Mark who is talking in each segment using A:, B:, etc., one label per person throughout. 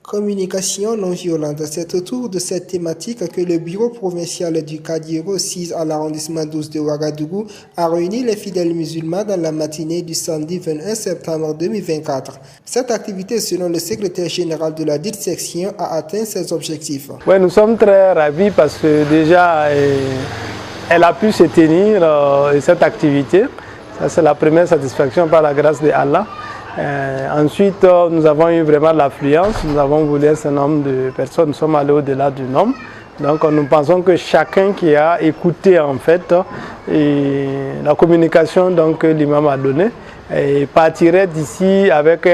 A: Communication non violente, c'est autour de cette thématique que le bureau provincial du Kadiro 6 à l'arrondissement 12 de Ouagadougou a réuni les fidèles musulmans dans la matinée du samedi 21 septembre 2024. Cette activité, selon le secrétaire général de la dite section, a atteint ses objectifs.
B: Oui, nous sommes très ravis parce que déjà, elle a pu se tenir cette activité. Ça, c'est la première satisfaction par la grâce d'Allah. Ensuite, nous avons eu vraiment de l'affluence. Nous avons voulu un certain nombre de personnes. Nous sommes allés au-delà du nombre. Donc, nous pensons que chacun qui a écouté en fait la communication que l'imam a donnée partirait d'ici avec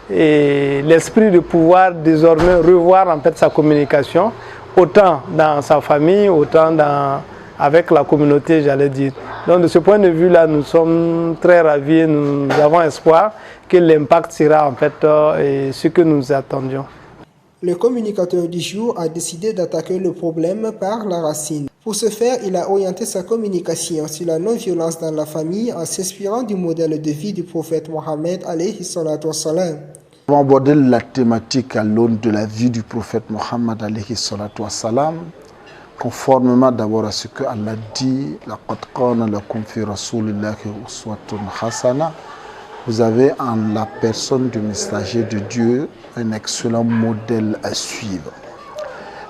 B: l'esprit de pouvoir désormais revoir en fait sa communication, autant dans sa famille, autant avec la communauté, j'allais dire. Donc de ce point de vue-là, nous sommes très ravis, nous avons espoir que l'impact sera en fait ce que nous attendions.
A: Le communicateur du jour a décidé d'attaquer le problème par la racine. Pour ce faire, il a orienté sa communication sur la non-violence dans la famille en s'inspirant du modèle de vie du prophète Mohammed alayhi salatu wassalam.
C: Nous avons abordé la thématique à l'aune de la vie du prophète Mohammed alayhi salatu wassalam, conformément d'abord à ce que Allah dit, vous avez en la personne du messager de Dieu un excellent modèle à suivre.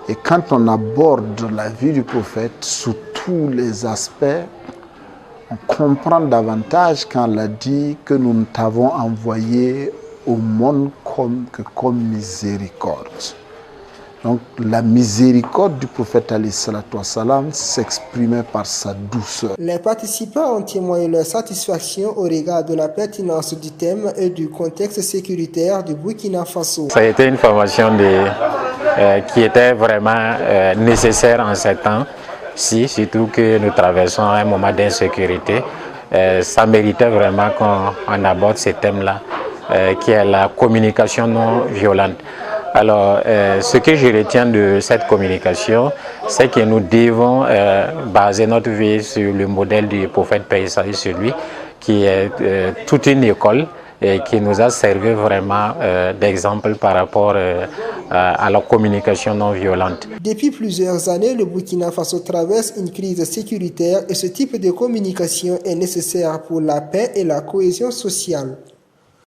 C: Et quand on aborde la vie du prophète sous tous les aspects, on comprend davantage quand Allah dit que nous t'avons envoyé au monde comme miséricorde. Donc la miséricorde du prophète alayhi salatu wassalam s'exprimait par sa douceur.
A: Les participants ont témoigné leur satisfaction au regard de la pertinence du thème et du contexte sécuritaire du Burkina Faso.
D: Ça a été une formation qui était vraiment nécessaire en ces temps-ci, surtout que nous traversons un moment d'insécurité. Ça méritait vraiment qu'on aborde ce thème-là, qui est la communication non violente. Alors, ce que je retiens de cette communication, c'est que nous devons baser notre vie sur le modèle du prophète paix sur lui, qui est toute une école et qui nous a servi vraiment d'exemple par rapport à la communication non violente.
A: Depuis plusieurs années, le Burkina Faso traverse une crise sécuritaire et ce type de communication est nécessaire pour la paix et la cohésion sociale.